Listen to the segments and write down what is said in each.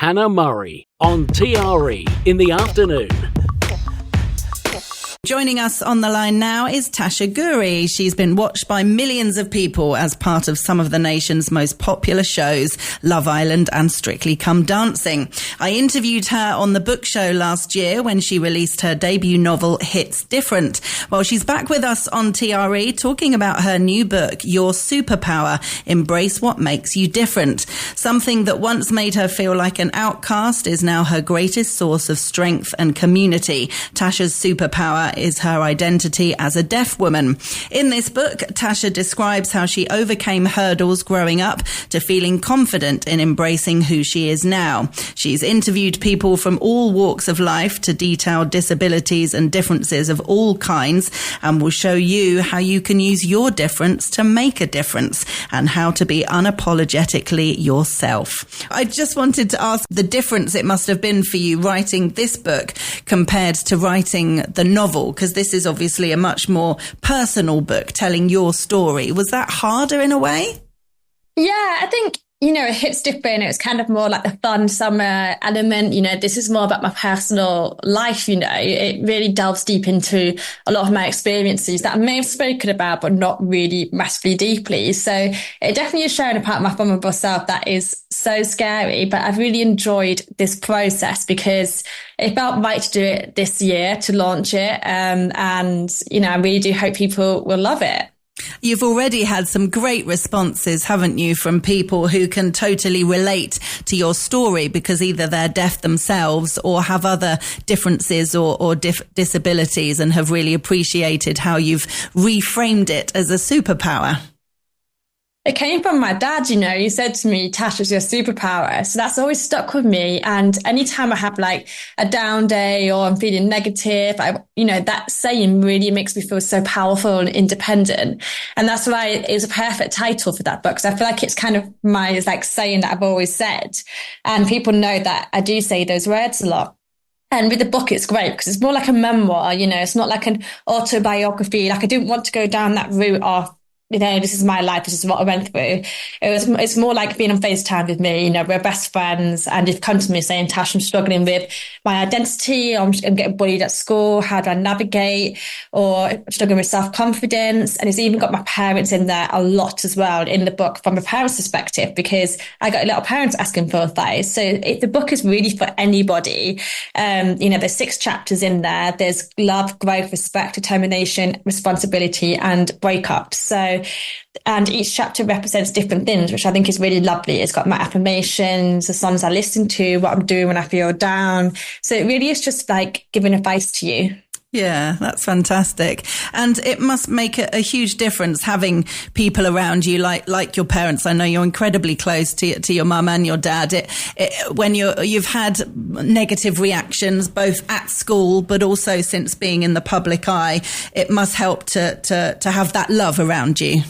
Hannah Murray on TRE in the afternoon. Joining us on the line now is Tasha Ghouri. She's been watched by millions of people as part of some of the nation's most popular shows, Love Island and Strictly Come Dancing. I interviewed her on the book show last year when she released her debut novel, Hits Different. Well, she's back with us on TRE talking about her new book, Your Superpower, Embrace What Makes You Different. Something that once made her feel like an outcast is now her greatest source of strength and community. Tasha's superpower is her identity as a deaf woman. In this book, Tasha describes how she overcame hurdles growing up to feeling confident in embracing who she is now. She's interviewed people from all walks of life to detail disabilities and differences of all kinds, and will show you how you can use your difference to make a difference and how to be unapologetically yourself. I just wanted to ask the difference it must have been for you writing this book compared to writing the novel, because this is obviously a much more personal book telling your story. Was that harder in a way? Yeah, I think, it hits different. It was kind of more like the fun summer element. This is more about my personal life, It really delves deep into a lot of my experiences that I may have spoken about, but not really massively deeply. So it definitely is showing a part of my vulnerable self that is so scary. But I've really enjoyed this process because it felt right to do it this year, to launch it. And, I really do hope people will love it. You've already had some great responses, haven't you, from people who can totally relate to your story because either they're deaf themselves or have other differences or disabilities and have really appreciated how you've reframed it as a superpower. It came from my dad, he said to me, Tasha's your superpower. So that's always stuck with me. And anytime I have like a down day or I'm feeling negative, that saying really makes me feel so powerful and independent. And that's why it was a perfect title for that book. Because I feel like it's kind of my saying that I've always said. And people know that I do say those words a lot. And with the book, it's great because it's more like a memoir, it's not like an autobiography. Like I didn't want to go down that route of, this is my life, this is what I went through. It's more like being on FaceTime with me, we're best friends. And you've come to me saying, Tash, I'm struggling with my identity, I'm getting bullied at school, how do I navigate? Or I'm struggling with self-confidence. And it's even got my parents in there a lot as well in the book from a parent's perspective, because I got a lot of parents asking for advice. So the book is really for anybody. There's 6 chapters in there. There's love, growth, respect, determination, responsibility, and breakup. And each chapter represents different things, which I think is really lovely. It's got my affirmations, the songs I listen to, what I'm doing when I feel down. So it really is just like giving advice to you. Yeah, that's fantastic. And it must make a huge difference having people around you like your parents. I know you're incredibly close to your mum and your dad. When you've had negative reactions, both at school, but also since being in the public eye, it must help to have that love around you.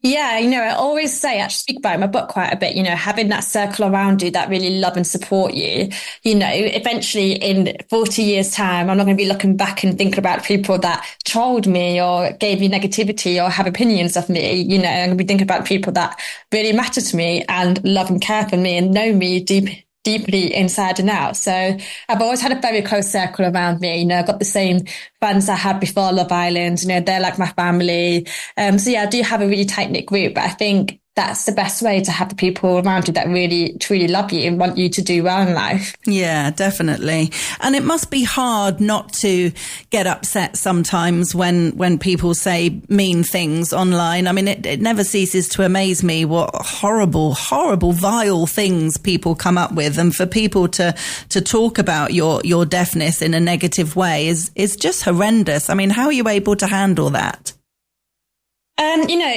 Yeah, I always say, actually speak about it in my book quite a bit, having that circle around you that really love and support you, eventually in 40 years time, I'm not going to be looking back and thinking about people that trolled me or gave me negativity or have opinions of me, I'm going to be thinking about people that really matter to me and love and care for me and know me deeply inside and out. So I've always had a very close circle around me. I've got the same fans I had before Love Island. They're like my family. So yeah, I do have a really tight-knit group, but I think that's the best way to have the people around you that really, truly love you and want you to do well in life. Yeah, definitely. And it must be hard not to get upset sometimes when people say mean things online. I mean, it never ceases to amaze me what horrible, vile things people come up with. And for people to talk about your deafness in a negative way is just horrendous. I mean, how are you able to handle that?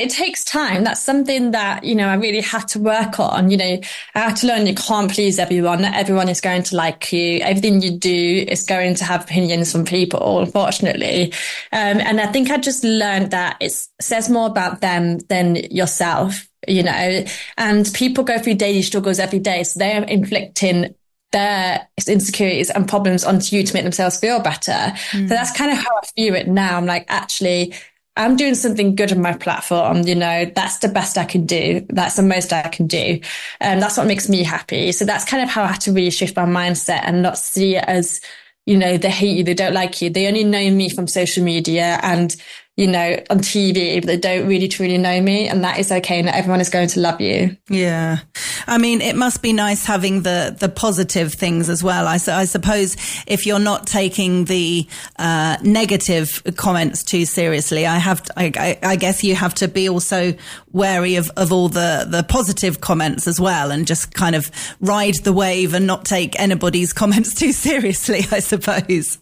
It takes time. That's something that, I really had to work on. I had to learn you can't please everyone. Not everyone is going to like you. Everything you do is going to have opinions from people, unfortunately. And I think I just learned that it says more about them than yourself, and people go through daily struggles every day. So they're inflicting their insecurities and problems onto you to make themselves feel better. So that's kind of how I view it now. I'm like, actually, I'm doing something good on my platform, that's the best I can do. That's the most I can do. And that's what makes me happy. So that's kind of how I had to really shift my mindset and not see it as, they hate you, they don't like you. They only know me from social media and, on TV, but they don't really truly know me. And that is okay. Not everyone is going to love you. Yeah. I mean, it must be nice having the positive things as well. I suppose if you're not taking the negative comments too seriously, I guess you have to be also wary of all the positive comments as well, and just kind of ride the wave and not take anybody's comments too seriously, I suppose.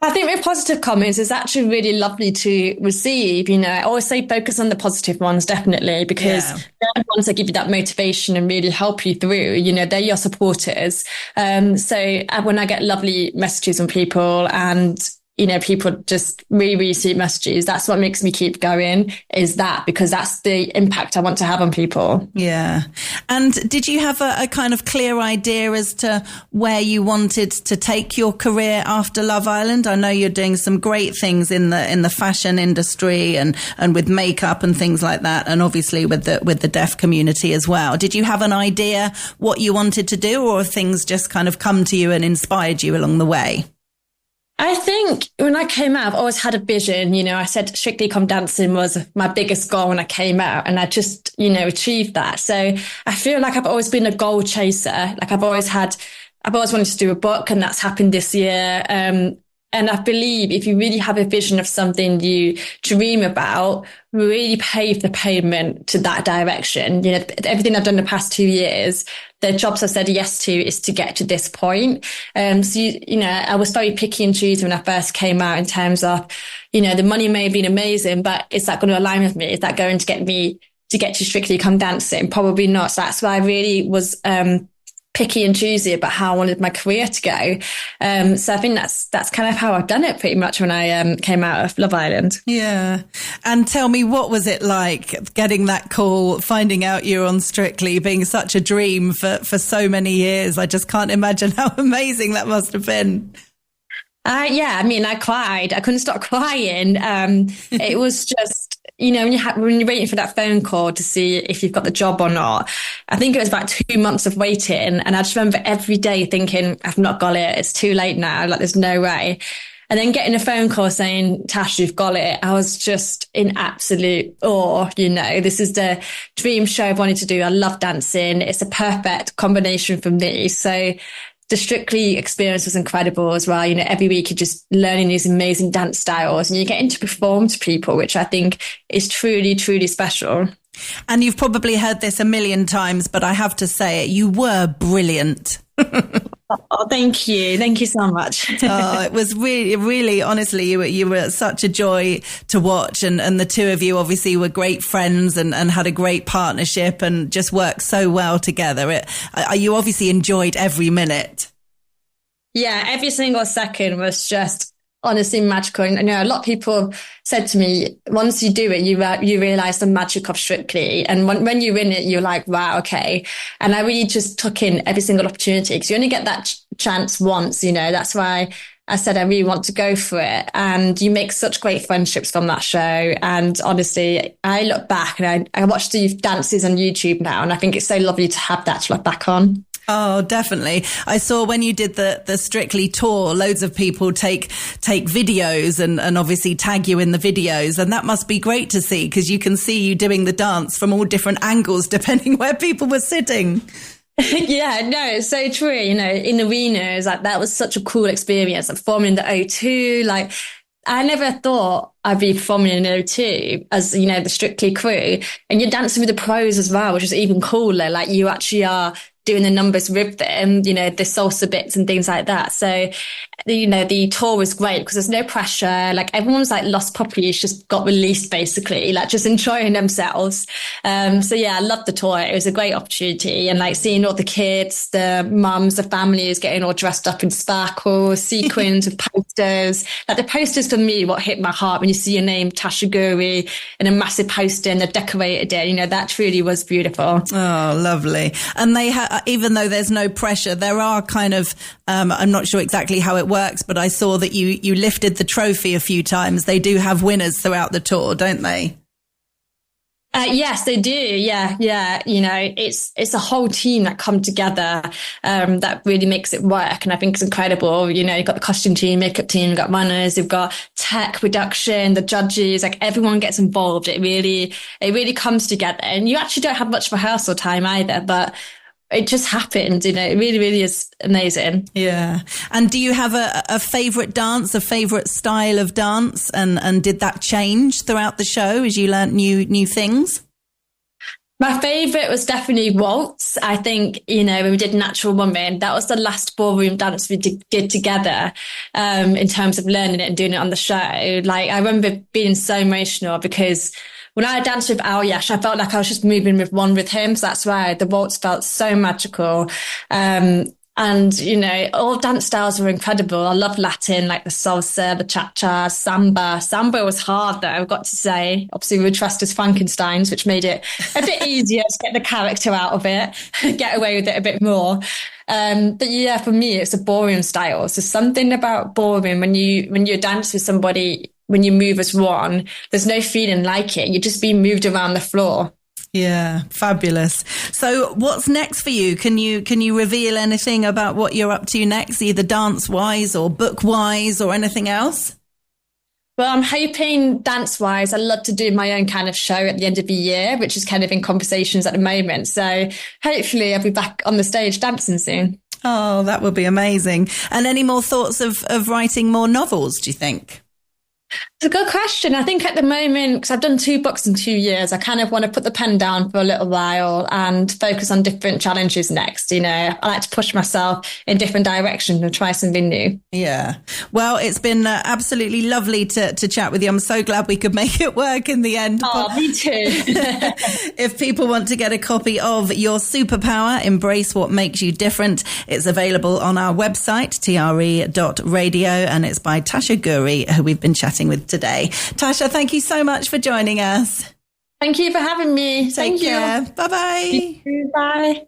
I think with positive comments, it's actually really lovely to receive. I always say focus on the positive ones, definitely, because they're the ones that give you that motivation and really help you through. They're your supporters. So when I get lovely messages from people and, people just really, really sweet messages, that's what makes me keep going, is that, because that's the impact I want to have on people. Yeah. And did you have a kind of clear idea as to where you wanted to take your career after Love Island? I know you're doing some great things in the fashion industry and with makeup and things like that, and obviously with the deaf community as well. Did you have an idea what you wanted to do, or have things just kind of come to you and inspired you along the way? I think when I came out, I've always had a vision. I said Strictly Come Dancing was my biggest goal when I came out, and I just, achieved that. So I feel like I've always been a goal chaser. Like I've always wanted to do a book, and that's happened this year. And I believe if you really have a vision of something you dream about, really pave the pavement to that direction. Everything I've done the past 2 years, the jobs I've said yes to is to get to this point. I was very picky and choosy when I first came out in terms of, the money may have been amazing, but is that going to align with me? Is that going to get me to get to Strictly Come Dancing? Probably not. So that's why I really was, picky and choosy about how I wanted my career to go. So I think that's kind of how I've done it pretty much when I came out of Love Island. Yeah. And tell me, what was it like getting that call, finding out you're on Strictly, being such a dream for so many years? I just can't imagine how amazing that must have been. I cried. I couldn't stop crying. It was just, when you're waiting for that phone call to see if you've got the job or not. I think it was about 2 months of waiting. And I just remember every day thinking, I've not got it. It's too late now. Like, there's no way. And then getting a phone call saying, Tash, you've got it. I was just in absolute awe. This is the dream show I've wanted to do. I love dancing. It's a perfect combination for me. So the Strictly experience was incredible as well. Every week you're just learning these amazing dance styles and you're getting to perform to people, which I think is truly, truly special. And you've probably heard this a million times, but I have to say it, you were brilliant. Oh, thank you. Thank you so much. It was really, really, honestly, you were such a joy to watch. And the two of you obviously were great friends and had a great partnership and just worked so well together. You obviously enjoyed every minute. Yeah, every single second was just honestly magical. And a lot of people said to me, once you do it, you realize the magic of Strictly. And when you're in it, you're like, wow, okay. And I really just took in every single opportunity, because you only get that chance once, that's why I said I really want to go for it. And you make such great friendships from that show. And honestly, I look back and I watch the dances on YouTube now, and I think it's so lovely to have that to look back on. Oh, definitely. I saw when you did the Strictly tour, loads of people take videos and obviously tag you in the videos. And that must be great to see, because you can see you doing the dance from all different angles, depending where people were sitting. Yeah, no, it's so true. In arenas, like, that was such a cool experience. Like, performing in the O2, like, I never thought I'd be performing in O2 as, the Strictly crew. And you're dancing with the pros as well, which is even cooler. Like, you actually are doing the numbers with them, the salsa bits and things like that. So, the tour was great because there's no pressure. Like, everyone's like lost puppies, just got released basically, like just enjoying themselves. So yeah, I loved the tour. It was a great opportunity, and like seeing all the kids, the mums, the families getting all dressed up in sparkles, sequins and posters. Like, the posters for me, what hit my heart when you see your name, Tasha Ghouri, in a massive poster and they decorated it, that truly was beautiful. Oh, lovely. And they even though there's no pressure, there are kind of, I'm not sure exactly how it works, but I saw that you lifted the trophy a few times. They do have winners throughout the tour, don't they? Yes, they do. Yeah. It's a whole team that come together, that really makes it work. And I think it's incredible. You've got the costume team, makeup team, you've got runners, you've got tech, production, the judges, like everyone gets involved. It really comes together, and you actually don't have much rehearsal time either, but it just happened, it really, really is amazing. Yeah. And do you have a favourite dance, a favourite style of dance? And did that change throughout the show as you learnt new things? My favourite was definitely waltz. I think, when we did Natural Woman, that was the last ballroom dance we did together, in terms of learning it and doing it on the show. Like, I remember being so emotional because when I danced with Alyash, I felt like I was just moving with him. So that's why the waltz felt so magical. And, all dance styles were incredible. I love Latin, like the salsa, the cha-cha, samba. Samba was hard, though, I've got to say. Obviously, we were dressed as Frankensteins, which made it a bit easier to get the character out of it, get away with it a bit more. But yeah, for me, it's a ballroom style. So something about ballroom, when you dance with somebody, when you move as one, there's no feeling like it. You're just being moved around the floor. Yeah, fabulous. So what's next for you? Can you reveal anything about what you're up to next, either dance-wise or book-wise or anything else? Well, I'm hoping dance-wise, I'd love to do my own kind of show at the end of the year, which is kind of in conversations at the moment. So hopefully I'll be back on the stage dancing soon. Oh, that would be amazing. And any more thoughts of writing more novels, do you think? It's a good question. I think at the moment, because I've done 2 books in 2 years, I kind of want to put the pen down for a little while and focus on different challenges next. I like to push myself in different directions and try something new. Yeah. Well, it's been absolutely lovely to chat with you. I'm so glad we could make it work in the end. Oh, me too. If people want to get a copy of Your Superpower, Embrace What Makes You Different, it's available on our website, tre.radio, and it's by Tasha Ghouri, who we've been chatting with today. Tasha, thank you so much for joining us. Thank you for having me. Take care. Bye-bye. Bye.